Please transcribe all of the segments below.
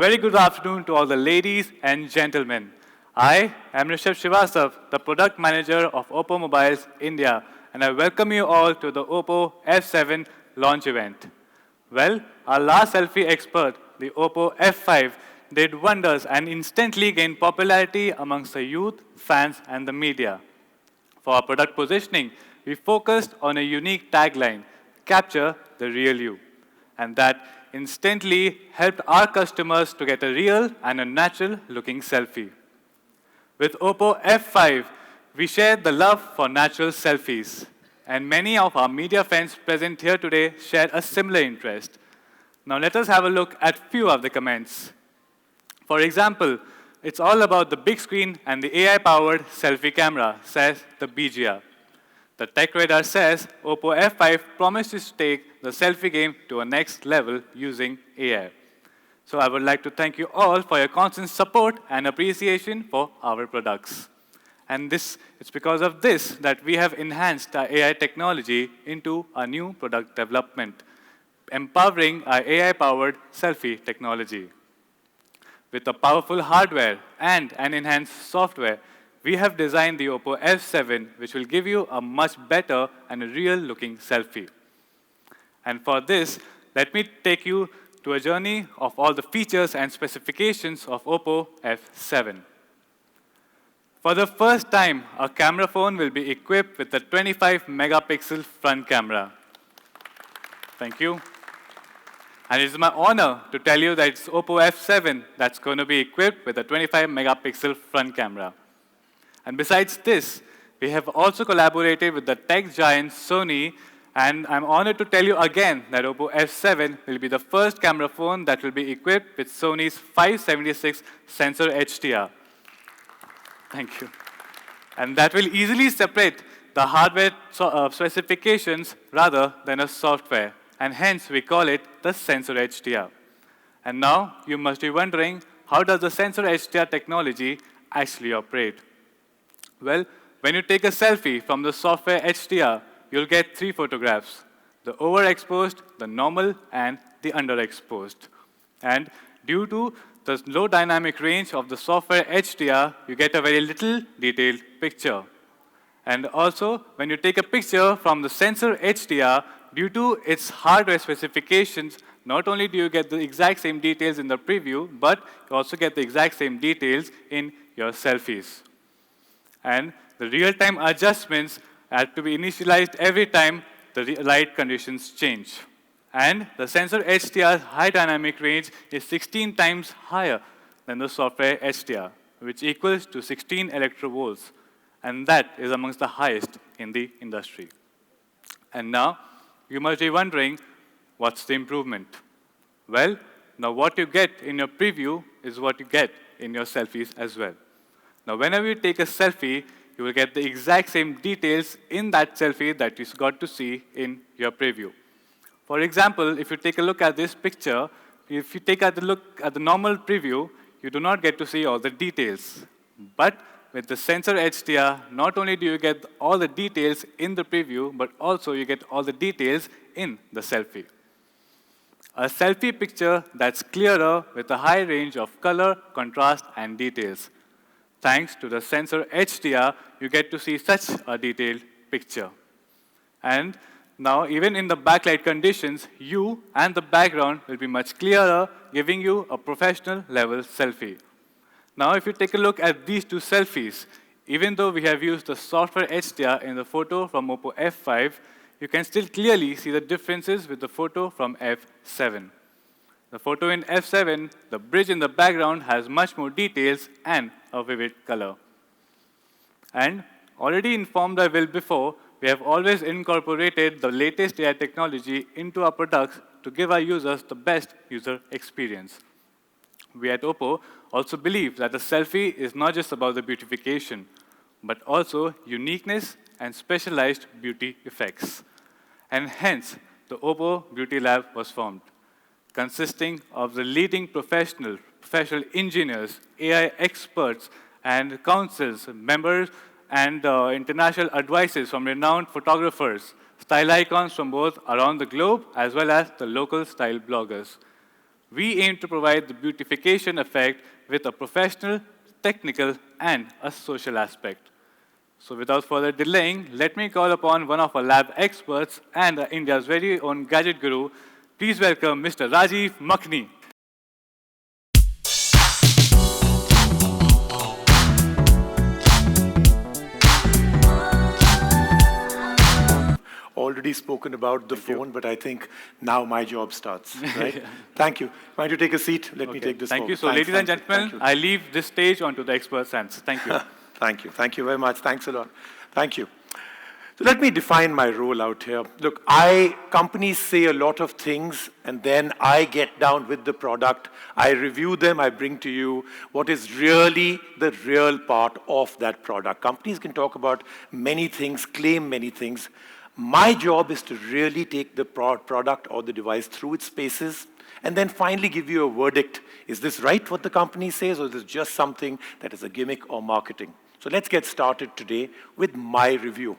very good afternoon to all the ladies and gentlemen. I am Rishabh Srivastav, the product manager of Oppo Mobiles India, and I welcome you all to the Oppo F7 launch event. Well, our last selfie expert, the Oppo F5, did wonders and instantly gained popularity amongst the youth, fans, and the media. For our product positioning, we focused on a unique tagline, capture the real you. And that instantly helped our customers to get a real and a natural looking selfie. With Oppo F5, we shared the love for natural selfies. And many of our media friends present here today shared a similar interest. Now let us have a look at few of the comments. For example, it's all about the big screen and the AI-powered selfie camera, says the BGR. The Tech Radar says Oppo F5 promises to take the selfie game to a next level using AI. So I would like to thank you all for your constant support and appreciation for our products. And it's because of this that we have enhanced our AI technology into a new product development, empowering our AI-powered selfie technology. With a powerful hardware and an enhanced software, we have designed the Oppo F7, which will give you a much better and a real-looking selfie. And for this, let me take you to a journey of all the features and specifications of Oppo F7. For the first time, a camera phone will be equipped with a 25-megapixel front camera. Thank you. And it is my honor to tell you that it's Oppo F7 that's going to be equipped with a 25-megapixel front camera. And besides this, we have also collaborated with the tech giant Sony, and I'm honored to tell you again that Oppo F7 will be the first camera phone that will be equipped with Sony's 576 sensor HDR. Thank you. And that will easily separate the hardware specifications rather than a software. And hence we call it the sensor HDR. And now you must be wondering, how does the sensor HDR technology actually operate? Well, when you take a selfie from the software HDR, you'll get three photographs: the overexposed, the normal, and the underexposed. And due to the low dynamic range of the software HDR, you get a very little detailed picture. And also, when you take a picture from the sensor HDR, due to its hardware specifications, not only do you get the exact same details in the preview, but you also get the exact same details in your selfies. And the real-time adjustments have to be initialized every time the light conditions change. And the sensor HDR's high dynamic range is 16 times higher than the software HDR, which equals to 16 electrovolts. And that is amongst the highest in the industry. And now, you must be wondering, what's the improvement? Well, now what you get in your preview is what you get in your selfies as well. Now, whenever you take a selfie, you will get the exact same details in that selfie that you got to see in your preview. For example, if you take a look at this picture, if you take a look at the normal preview, you do not get to see all the details. But with the sensor HDR, not only do you get all the details in the preview, but also you get all the details in the selfie. A selfie picture that's clearer with a high range of color, contrast, and details. Thanks to the sensor HDR, you get to see such a detailed picture. And now, even in the backlight conditions, you and the background will be much clearer, giving you a professional level selfie. Now, if you take a look at these two selfies, even though we have used the software HDR in the photo from Oppo F5, you can still clearly see the differences with the photo from F7. The photo in F7, the bridge in the background has much more details and a vivid color. And already informed by Will before, we have always incorporated the latest AI technology into our products to give our users the best user experience. We at Oppo also believe that the selfie is not just about the beautification, but also uniqueness and specialized beauty effects. And hence, the Oppo Beauty Lab was formed, consisting of the leading professional engineers, AI experts, and councils, members, and international advices from renowned photographers, style icons from both around the globe, as well as the local style bloggers. We aim to provide the beautification effect with a professional, technical, and a social aspect. So without further delaying, let me call upon one of our lab experts and India's very own gadget guru. Please welcome Mr. Rajiv Makhni. Already spoken about the phone, but I think now my job starts, right? Thank you. Why don't you take a seat? Let me take this Thank phone. you. So ladies and gentlemen, I leave this stage onto the expert's hands. Thank you. Thank you. Thank you very much. Thanks a lot. Thank you. So let me define my role out here. Look, companies say a lot of things, and then I get down with the product. I review them. I bring to you what is really the real part of that product. Companies can talk about many things, claim many things. My job is to really take the product or the device through its paces and then finally give you a verdict. Is this right what the company says, or is this just something that is a gimmick or marketing? So let's get started today with my review.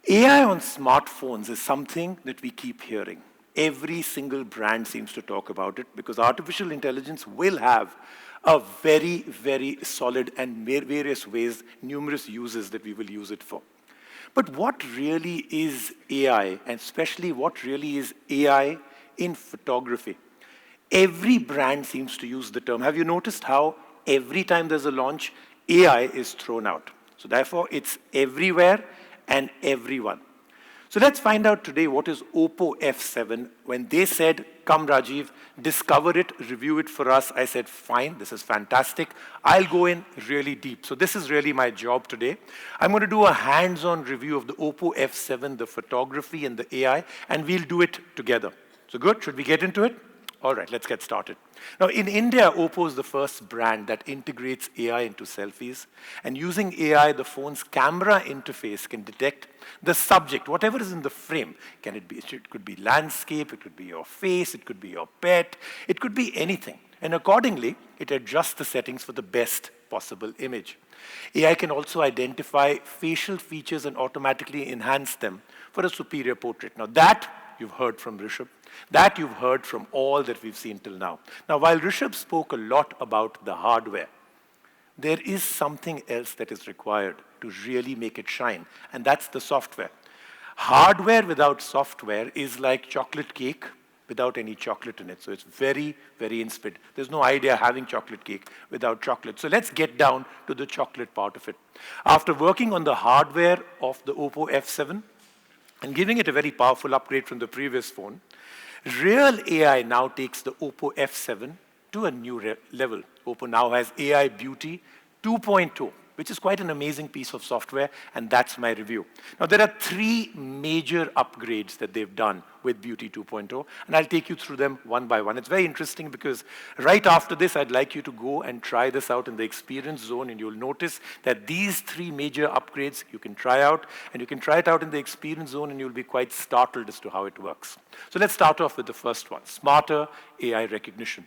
AI on smartphones is something that we keep hearing. Every single brand seems to talk about it because artificial intelligence will have a very, very solid and various ways, numerous uses that we will use it for. But what really is AI, and especially what really is AI in photography? Every brand seems to use the term. Have you noticed how every time there's a launch, AI is thrown out? So therefore, it's everywhere and everyone. So let's find out today what is Oppo F7. When they said, come Rajiv, discover it, review it for us, I said, fine, this is fantastic. I'll go in really deep. So this is really my job today. I'm going to do a hands-on review of the Oppo F7, the photography and the AI, and we'll do it together. So good, should we get into it? All right, let's get started. Now, in India, Oppo is the first brand that integrates AI into selfies. And using AI, the phone's camera interface can detect the subject, whatever is in the frame. It could be landscape, it could be your face, it could be your pet, it could be anything. And accordingly, it adjusts the settings for the best possible image. AI can also identify facial features and automatically enhance them for a superior portrait. Now, that you've heard from Rishabh. That you've heard from all that we've seen till now. Now, while Rishabh spoke a lot about the hardware, there is something else that is required to really make it shine, and that's the software. Hardware without software is like chocolate cake without any chocolate in it. So it's very, very insipid. There's no idea having chocolate cake without chocolate. So let's get down to the chocolate part of it. After working on the hardware of the Oppo F7, and giving it a very powerful upgrade from the previous phone, real AI now takes the Oppo F7 to a new level. Oppo now has AI Beauty 2.0, which is quite an amazing piece of software, and that's my review. Now, there are three major upgrades that they've done with Beauty 2.0, and I'll take you through them one by one. It's very interesting because right after this, I'd like you to go and try this out in the experience zone, and you'll notice that these three major upgrades you can try out, and you can try it out in the experience zone, and you'll be quite startled as to how it works. So let's start off with the first one, smarter AI recognition.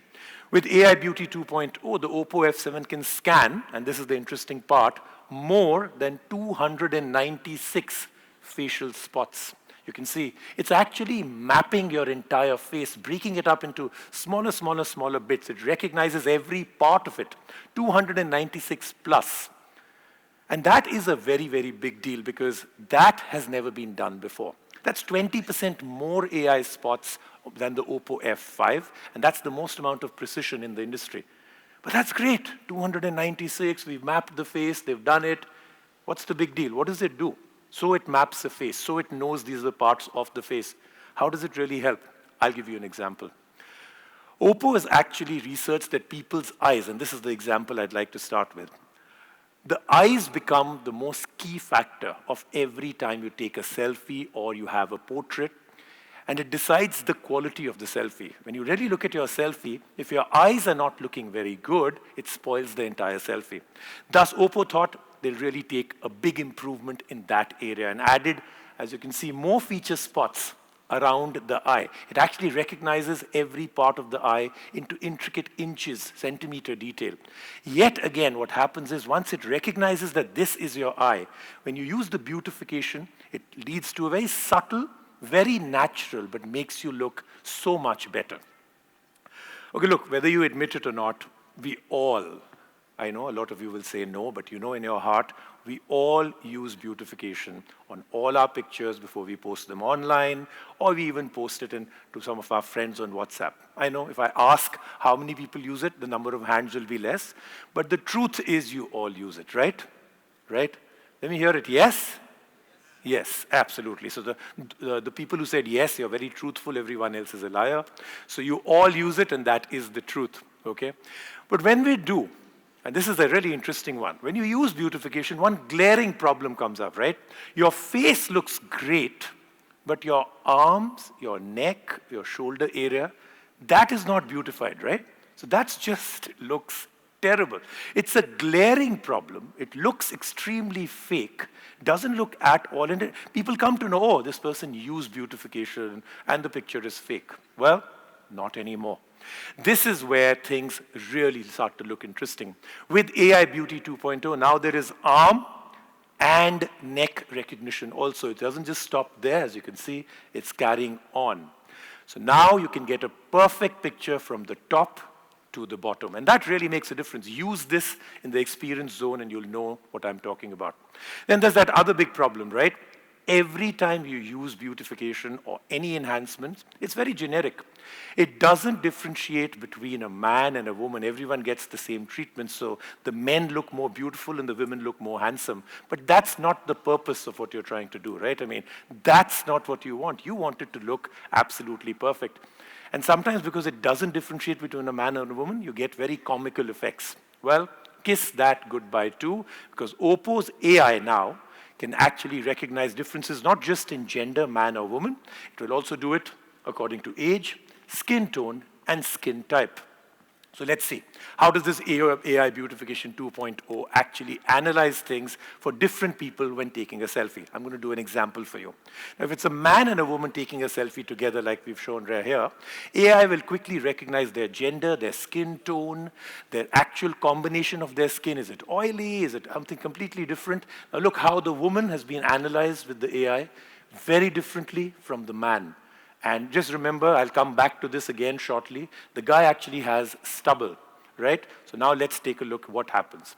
With AI Beauty 2.0, the Oppo F7 can scan, and this is the interesting part, more than 296 facial spots. You can see it's actually mapping your entire face, breaking it up into smaller bits. It recognizes every part of it, 296 plus. And that is a very, very big deal because that has never been done before. That's 20% more AI spots than the Oppo F5, and that's the most amount of precision in the industry. But that's great, 296, we've mapped the face, they've done it. What's the big deal? What does it do? So it maps the face, so it knows these are the parts of the face. How does it really help? I'll give you an example. Oppo has actually researched that people's eyes, and this is the example I'd like to start with. The eyes become the most key factor of every time you take a selfie or you have a portrait, and it decides the quality of the selfie. When you really look at your selfie, if your eyes are not looking very good, it spoils the entire selfie. Thus, Oppo thought they'll really take a big improvement in that area and added, as you can see, more feature spots around the eye. It actually recognizes every part of the eye into intricate inches, centimeter detail. Yet again, what happens is once it recognizes that this is your eye, when you use the beautification, it leads to a very subtle, very natural, but makes you look so much better. Okay, look, whether you admit it or not, we all, I know a lot of you will say no, but you know in your heart, we all use beautification on all our pictures before we post them online, or we even post it to some of our friends on WhatsApp. I know if I ask how many people use it, the number of hands will be less, but the truth is you all use it, right? Right? Let me hear it, yes? Yes, absolutely. So the people who said yes, you're very truthful, everyone else is a liar. So you all use it, and that is the truth, okay? But when we do, and this is a really interesting one, when you use beautification, one glaring problem comes up, right? Your face looks great, but your arms, your neck, your shoulder area, that is not beautified, right? So that just looks terrible. It's a glaring problem. It looks extremely fake. Doesn't look at all. And people come to know, oh, this person used beautification and the picture is fake. Well, not anymore. This is where things really start to look interesting. With AI Beauty 2.0, now there is arm and neck recognition also. It doesn't just stop there, as you can see, it's carrying on. So now you can get a perfect picture from the top to the bottom. And that really makes a difference. Use this in the experience zone and you'll know what I'm talking about. Then there's that other big problem, right? Every time you use beautification or any enhancements, it's very generic. It doesn't differentiate between a man and a woman. Everyone gets the same treatment, so the men look more beautiful and the women look more handsome. But that's not the purpose of what you're trying to do, right? I mean, that's not what you want. You want it to look absolutely perfect. And sometimes because it doesn't differentiate between a man and a woman, you get very comical effects. Well, kiss that goodbye too, because Oppo's AI now can actually recognize differences not just in gender, man or woman. It will also do it according to age, skin tone, and skin type. So let's see. How does this AI Beautification 2.0 actually analyze things for different people when taking a selfie? I'm going to do an example for you. Now, if it's a man and a woman taking a selfie together like we've shown right here, AI will quickly recognize their gender, their skin tone, their actual combination of their skin. Is it oily? Is it something completely different? Now look how the woman has been analyzed with the AI very differently from the man. And just remember, I'll come back to this again shortly, the guy actually has stubble, right? So now let's take a look at what happens.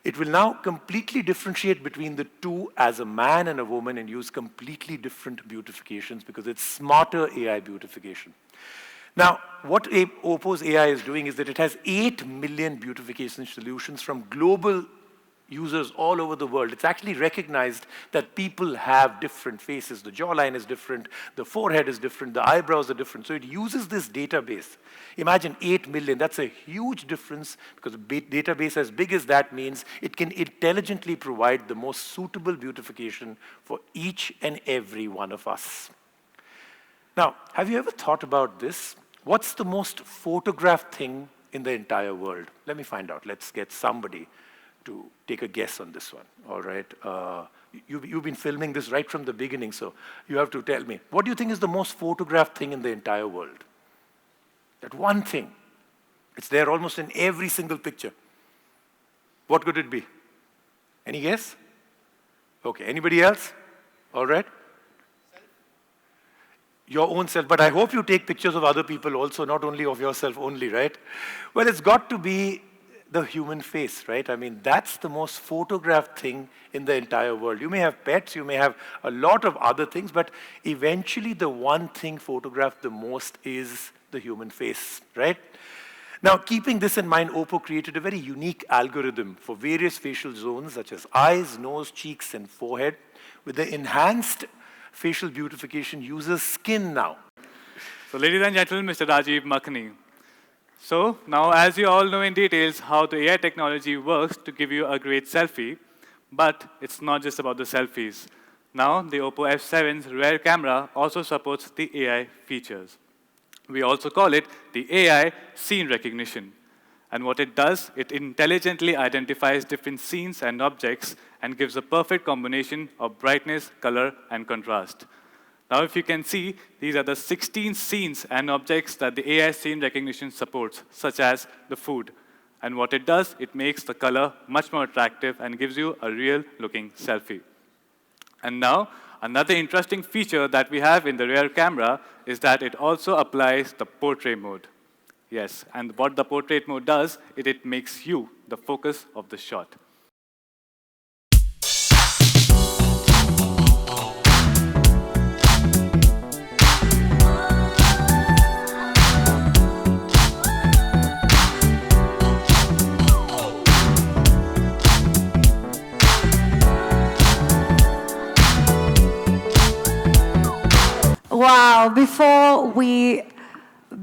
It will now completely differentiate between the two as a man and a woman and use completely different beautifications because it's smarter AI beautification. Now, what Oppo's AI is doing is that it has 8 million beautification solutions from global users all over the world. It's actually recognized that people have different faces. The jawline is different, the forehead is different, the eyebrows are different. So it uses this database. Imagine 8 million, that's a huge difference because a database as big as that means it can intelligently provide the most suitable beautification for each and every one of us. Now, have you ever thought about this? What's the most photographed thing in the entire world? Let me find out. Let's get somebody to take a guess on this one, all right? You've been filming this right from the beginning, so you have to tell me. What do you think is the most photographed thing in the entire world? That one thing. It's there almost in every single picture. What could it be? Any guess? Okay, anybody else? All right? Your own self, but I hope you take pictures of other people also, not only of yourself only, right? Well, it's got to be the human face, right? I mean, that's the most photographed thing in the entire world. You may have pets, you may have a lot of other things, but eventually the one thing photographed the most is the human face, right? Now, keeping this in mind, Oppo created a very unique algorithm for various facial zones such as eyes, nose, cheeks, and forehead. With the enhanced facial beautification uses skin now. So ladies and gentlemen, Mr. Rajiv Makhani. So now, as you all know in details how the AI technology works to give you a great selfie, but it's not just about the selfies. Now, the Oppo F7's rear camera also supports the AI features. We also call it the AI scene recognition. And what it does, it intelligently identifies different scenes and objects and gives a perfect combination of brightness, color, and contrast. Now, if you can see, these are the 16 scenes and objects that the AI scene recognition supports, such as the food. And what it does, it makes the color much more attractive and gives you a real-looking selfie. And now, another interesting feature that we have in the rear camera is that it also applies the portrait mode. Yes, and what the portrait mode does, it makes you the focus of the shot. Wow, before we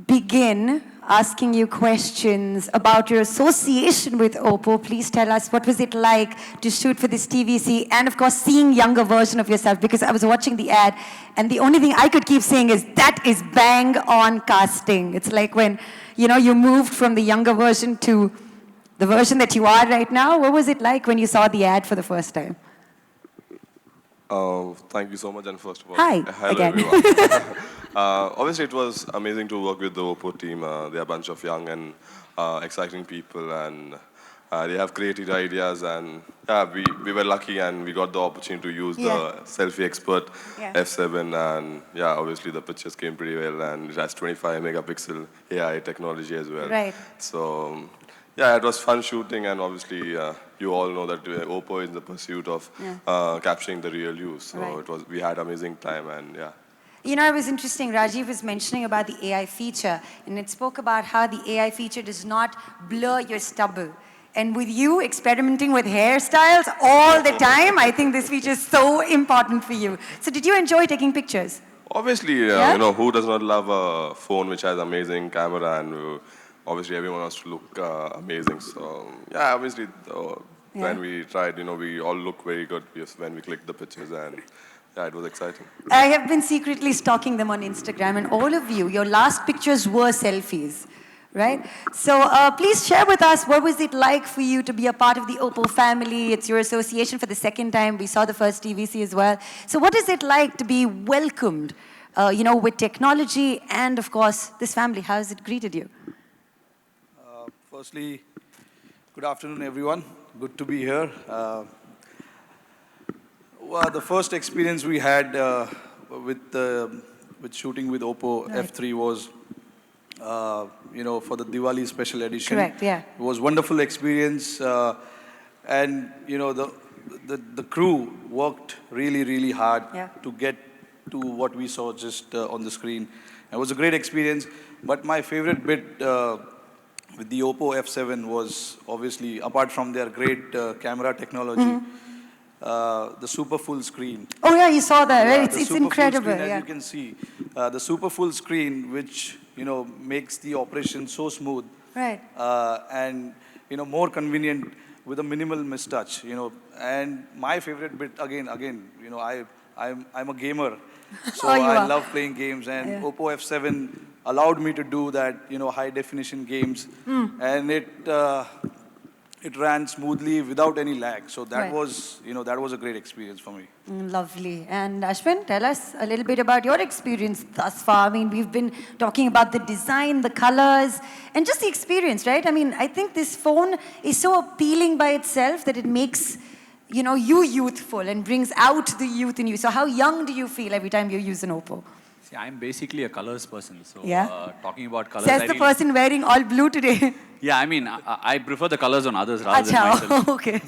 begin asking you questions about your association with Oppo, please tell us what was it like to shoot for this TVC and of course seeing younger version of yourself, because I was watching the ad and the only thing I could keep saying is that is bang on casting. It's like when, you know, you moved from the younger version to the version that you are right now. What was it like when you saw the ad for the first time? Thank you so much, and first of all, Hi, hello again. everyone. Obviously, it was amazing to work with the Oppo team. They're a bunch of young and exciting people, and they have creative ideas. And yeah, we were lucky, and we got the opportunity to use the Selfie Expert F7, and yeah, obviously the pictures came pretty well, and it has 25 megapixel AI technology as well. Right. So yeah, it was fun shooting, and obviously you all know that Oppo is in the pursuit of capturing the real you. So we had amazing time, and yeah. You know, it was interesting. Rajiv was mentioning about the AI feature, and it spoke about how the AI feature does not blur your stubble. And with you experimenting with hairstyles all the time, I think this feature is so important for you. So did you enjoy taking pictures? Obviously, you know, who does not love a phone which has amazing camera, and obviously everyone wants to look amazing. So yeah, obviously when we tried, you know, we all look very good when we clicked the pictures, and yeah, it was exciting. I have been secretly stalking them on Instagram, and all of you, your last pictures were selfies, right? So please share with us, what was it like for you to be a part of the Oppo family? It's your association for the second time. We saw the first TVC as well. So what is it like to be welcomed, you know, with technology and, of course, this family? How has it greeted you? Firstly, good afternoon, everyone. Good to be here. Well, the first experience we had with shooting with Oppo F3 was, you know, for the Diwali special edition. Correct, yeah. It was wonderful experience, and you know the crew worked really, really hard to get to what we saw just on the screen. It was a great experience, but my favorite bit with the Oppo F7 was obviously, apart from their great camera technology, the super full screen. Oh yeah, you saw that, right? It's super incredible. full screen, as you can see, the super full screen, which you know makes the operation so smooth, Right. and you know more convenient with a minimal mistouch. You know, and my favorite bit again, you know, I'm a gamer, so I love playing games, and Oppo F7 allowed me to do that, you know, high definition games, and it ran smoothly without any lag. So that was, you know, that was a great experience for me. Lovely. And Ashwin, tell us a little bit about your experience thus far. I mean, we've been talking about the design, the colors, and just the experience, right? I mean, I think this phone is so appealing by itself that it makes, you know, you youthful and brings out the youth in you. So how young do you feel every time you use an Oppo? See, I'm basically a colors person, so talking about colors... Says the person wearing all blue today. Yeah, I mean, I prefer the colors on others rather than myself. Okay.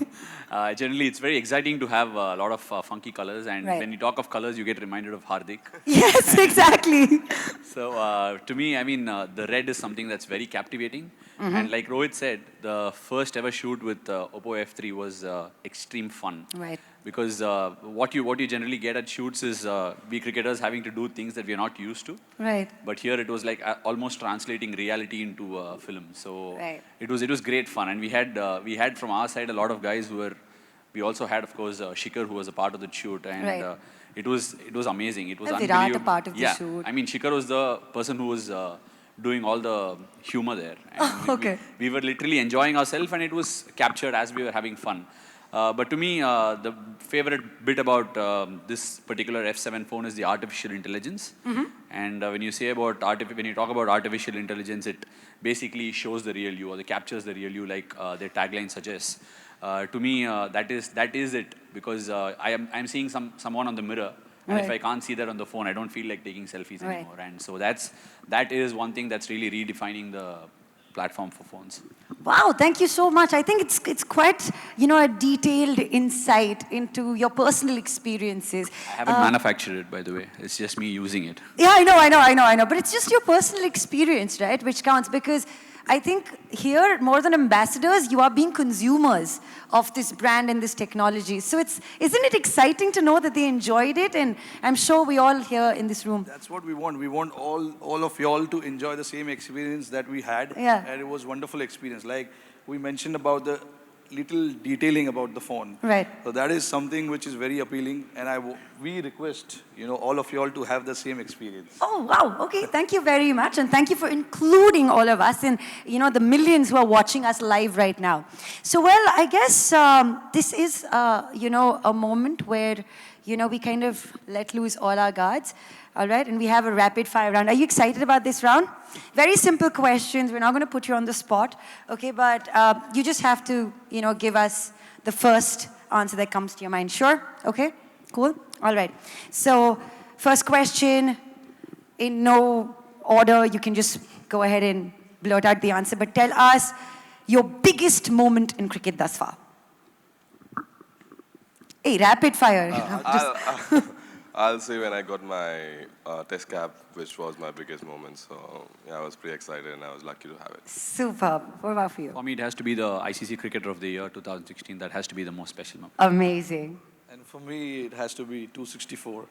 Generally, it's very exciting to have a lot of funky colors, and when you talk of colors, you get reminded of Hardik. Yes, exactly. So to me, I mean, the red is something that's very captivating. And like Rohit said, the first ever shoot with Oppo F3 was extreme fun. Right. Because what you generally get at shoots is we cricketers having to do things that we are not used to. Right. But here it was like almost translating reality into film. So it was great fun, and we had from our side a lot of guys who were. We also had, of course, Shikhar, who was a part of the shoot, and it was amazing. It was unbelievable. A part of the shoot. I mean, Shikhar was the person who was doing all the humor there. And we were literally enjoying ourselves, and it was captured as we were having fun. But to me, the favorite bit about this particular F7 phone is the artificial intelligence. And when you talk about artificial intelligence, it basically shows the real you, or it captures the real you, like their tagline suggests. To me, that is it, because I'm seeing someone on the mirror, And if Right. I can't see that on the phone, I don't feel like taking selfies anymore. And so that is one thing that's really redefining the platform for phones. Wow, thank you so much. I think it's quite, a detailed insight into your personal experiences. I haven't manufactured it, by the way. It's just me using it. Yeah, I know. But it's just your personal experience, right, which counts, because I think here, more than ambassadors, you are being consumers of this brand and this technology. So isn't it exciting to know that they enjoyed it? And I'm sure we all here in this room. That's what we want. We want all of y'all to enjoy the same experience that we had. Yeah. And it was wonderful experience. Like we mentioned about the little detailing about the phone. Right. So that is something which is very appealing. And we request, all of y'all to have the same experience. Oh, wow. Okay, thank you very much. And thank you for including all of us and, the millions who are watching us live right now. So, well, I guess this is, a moment where, we kind of let loose all our guards. All right, and we have a rapid fire round. Are you excited about this round? Very simple questions. We're not going to put you on the spot, okay? But you just have to, give us the first answer that comes to your mind. Sure? Okay? Cool? All right. So, first question, in no order, you can just go ahead and blurt out the answer. But tell us your biggest moment in cricket thus far. Hey, rapid fire. I'll say when I got my test cap, which was my biggest moment. So yeah, I was pretty excited and I was lucky to have it. Superb. What about for you? For me, it has to be the ICC Cricketer of the Year 2016. That has to be the most special moment. Amazing. And for me, it has to be 264.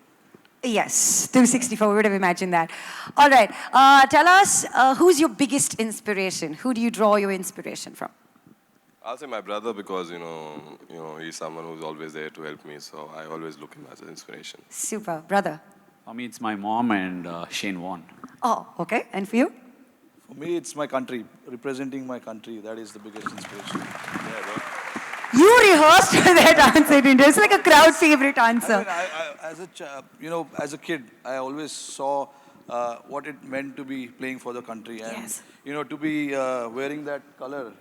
Yes, 264. We would have imagined that. All right. Tell us, who's your biggest inspiration? Who do you draw your inspiration from? I'll say my brother because he's someone who's always there to help me. So I always look him as an inspiration. Super. Brother? For me, it's my mom and Shane Warne. Oh, okay. And for you? For me, it's my country. Representing my country, that is the biggest inspiration. Yeah, bro. You rehearsed for that answer, didn't you? It's like a crowd favorite answer. As a kid, I always saw what it meant to be playing for the country, and Yes. to be wearing that color,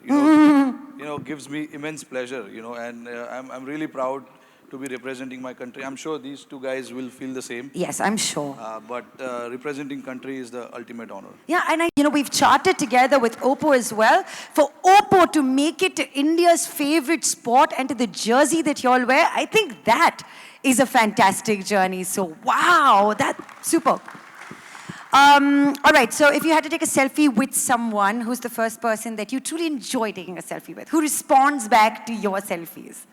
gives me immense pleasure. And I'm really proud to be representing my country. I'm sure these two guys will feel the same. Yes, I'm sure. But representing country is the ultimate honor. Yeah, and we've charted together with Oppo as well. For Oppo to make it to India's favorite sport and to the jersey that you all wear, I think that is a fantastic journey. So, wow, that's super. All right, so if you had to take a selfie with someone, who's the first person that you truly enjoy taking a selfie with? Who responds back to your selfies?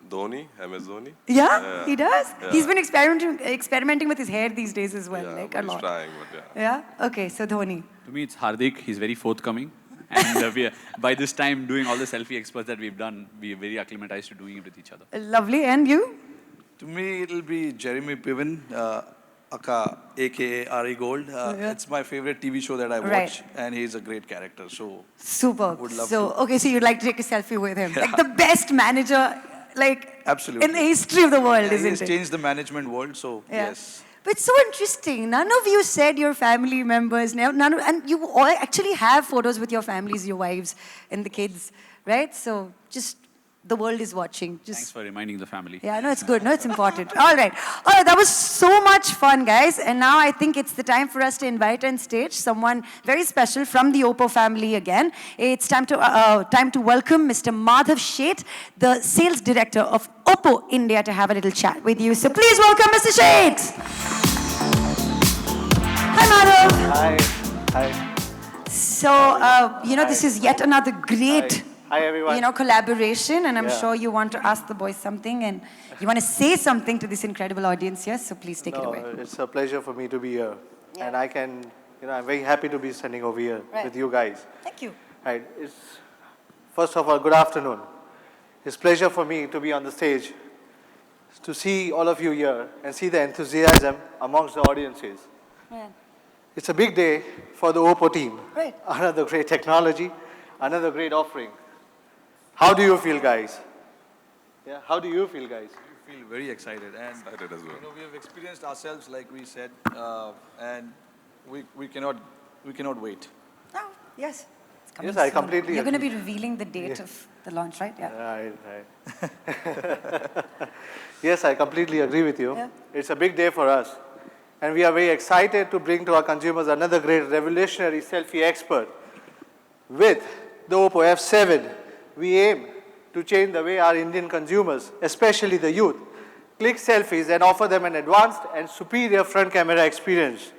Dhoni, MS Dhoni. Yeah, he does? Yeah. He's been experimenting with his hair these days as well, Yeah, like but a he's lot. trying, but yeah. Yeah? Okay, so Dhoni. To me, it's Hardik. He's very forthcoming. And by this time, doing all the selfie experts that we've done, we're very acclimatized to doing it with each other. Lovely, and you? To me, it'll be Jeremy Piven, aka Ari Gold. It's my favorite TV show that I watch, Right. and he's a great character. So Super. Would love So, to. okay, so you'd like to take a selfie with him. Like the best manager, Absolutely. in the history of the world, yeah, isn't he's it? changed the management world. So Yeah. yes. But it's so interesting. None of you said your family members, and you all actually have photos with your families, your wives, and the kids, right? So just the world is watching. Thanks for reminding the family. Yeah, no, it's good. No, it's important. All right. That was so much fun, guys. And now I think it's the time for us to invite on stage someone very special from the Oppo family again. It's time to welcome Mr. Madhav Sheth, the sales director of Oppo India, to have a little chat with you. So please welcome Mr. Sheth. Hi, Madhav. Hi. Hi. So, this is yet another great Hi, everyone. collaboration, and I'm Yeah. sure you want to ask the boys something, and you want to say something to this incredible audience here, so please take it away. It's a pleasure for me to be here. And I can, I'm very happy to be standing over here Right. with you guys. Thank you. Right. First of all, good afternoon. It's a pleasure for me to be on the stage, to see all of you here and see the enthusiasm amongst the audiences. Yeah. It's a big day for the Oppo team. Right. Another great technology, another great offering. How do you feel, guys? Yeah, how do you feel, guys? We feel very excited, and Excited as well. we have experienced ourselves, like we said, and we cannot wait. Oh, yes. It's coming Yes, I soon. completely You're going to agree. be revealing the date of the launch, right? Yeah. Right. Yes, I completely agree with you. Yeah. It's a big day for us. And we are very excited to bring to our consumers another great revolutionary selfie expert. With the Oppo F7, we aim to change the way our Indian consumers, especially the youth, click selfies and offer them an advanced and superior front camera experience.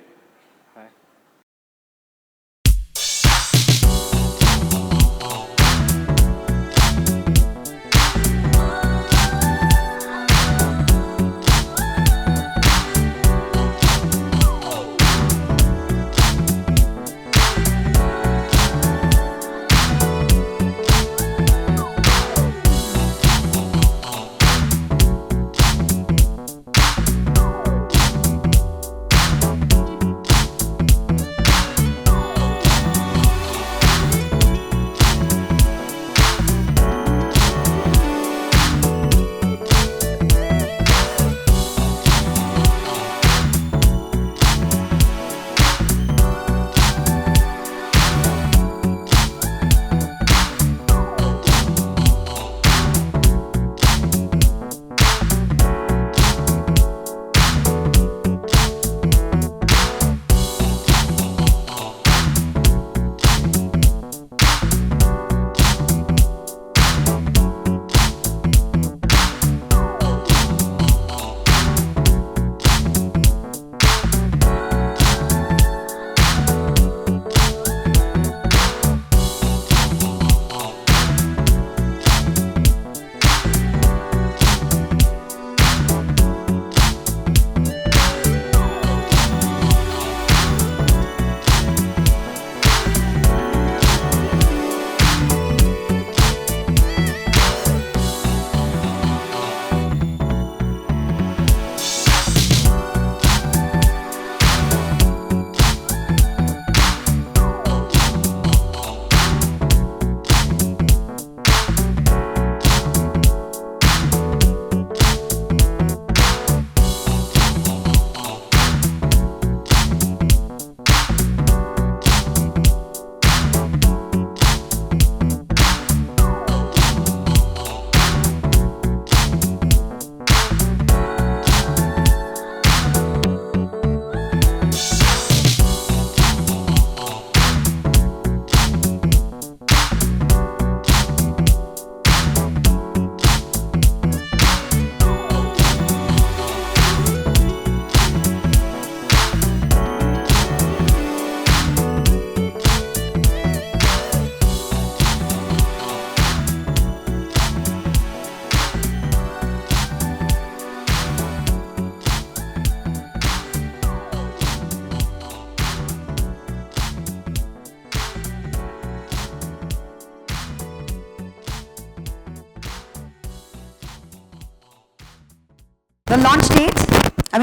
The launch date,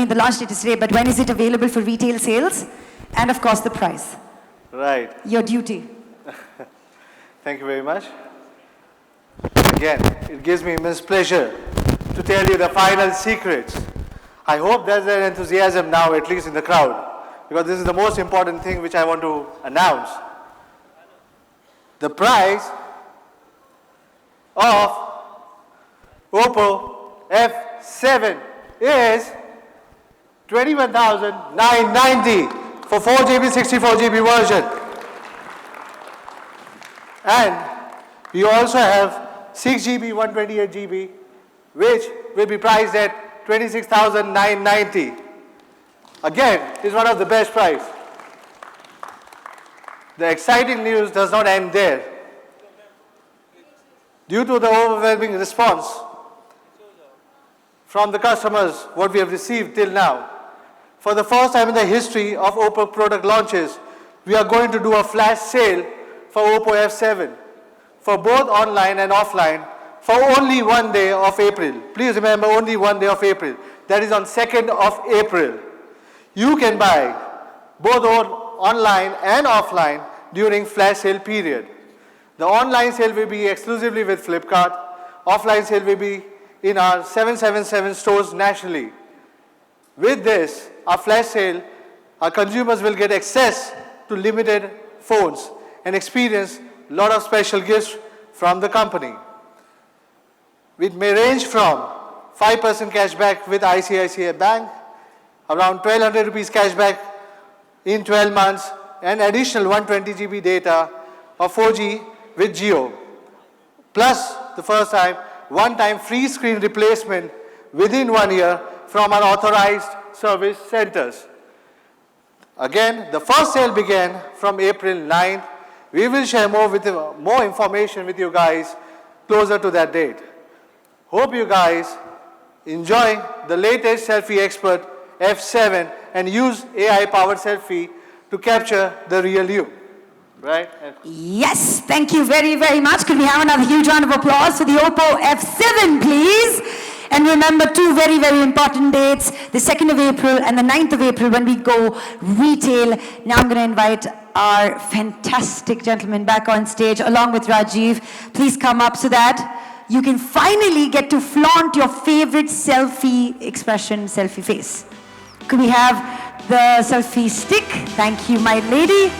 the launch date is today, but when is it available for retail sales? And of course, the price. Right. Your duty. Thank you very much. Again, it gives me immense pleasure to tell you the final secrets. I hope there's an enthusiasm now, at least in the crowd, because this is the most important thing which I want to announce. The price of Oppo F7 is 21,990 for 4GB, 64GB version. And we also have 6GB, 128GB, which will be priced at 26,990. Again, is one of the best price. The exciting news does not end there. Due to the overwhelming response from the customers, what we have received till now, for the first time in the history of Oppo product launches, we are going to do a flash sale for Oppo F7 for both online and offline for only one day of April. Please remember, only one day of April. That is on 2nd of April. You can buy both online and offline during flash sale period. The online sale will be exclusively with Flipkart. Offline sale will be in our 777 stores nationally. With this, our flash sale, our consumers will get access to limited phones and experience a lot of special gifts from the company. It may range from 5% cashback with ICICI Bank, around 1200 rupees cashback in 12 months, and additional 120 GB data of 4G with Jio. Plus, the first time, one-time free screen replacement within 1 year from our authorized service centers. Again, the first sale began from April 9th. We will share more information with you guys closer to that date. Hope you guys enjoy the latest selfie expert F7 and use AI-powered selfie to capture the real you. Right? Yes, thank you very, very much. Could we have another huge round of applause for the Oppo F7, please? And remember two very, very important dates, the 2nd of April and the 9th of April when we go retail. Now I'm going to invite our fantastic gentleman back on stage along with Rajiv. Please come up so that you can finally get to flaunt your favorite selfie expression, selfie face. Could we have the selfie stick? Thank you, my lady.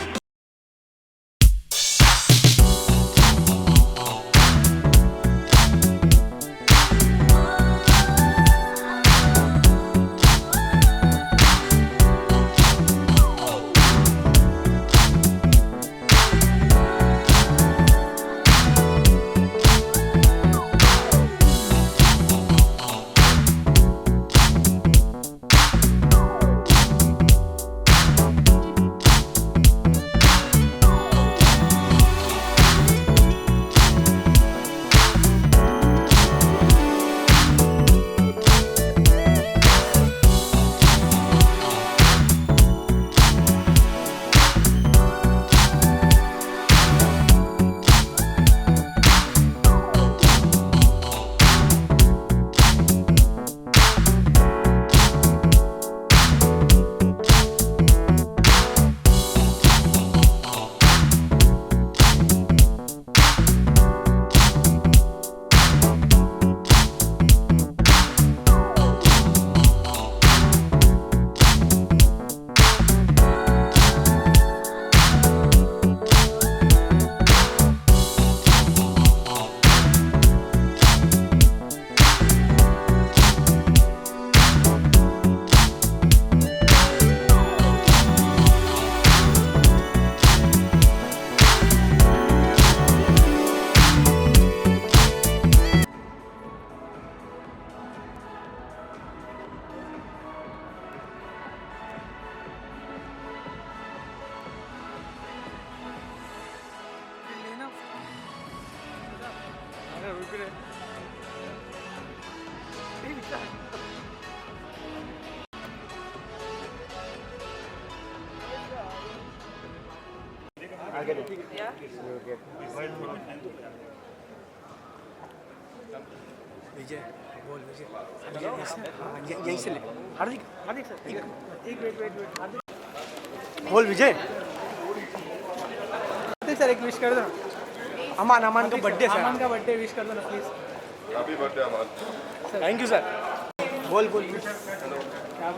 विजय बोल विजय यहीं से ले हार्दिक हार्दिक sir एक wait हार्दिक बोल विजय हार्दिक sir एक wish कर दो ना अमान अमान का बर्थडे सर अमान का बर्थडे विश कर दो ना please happy birthday Aman thank you sir बोल बोल क्या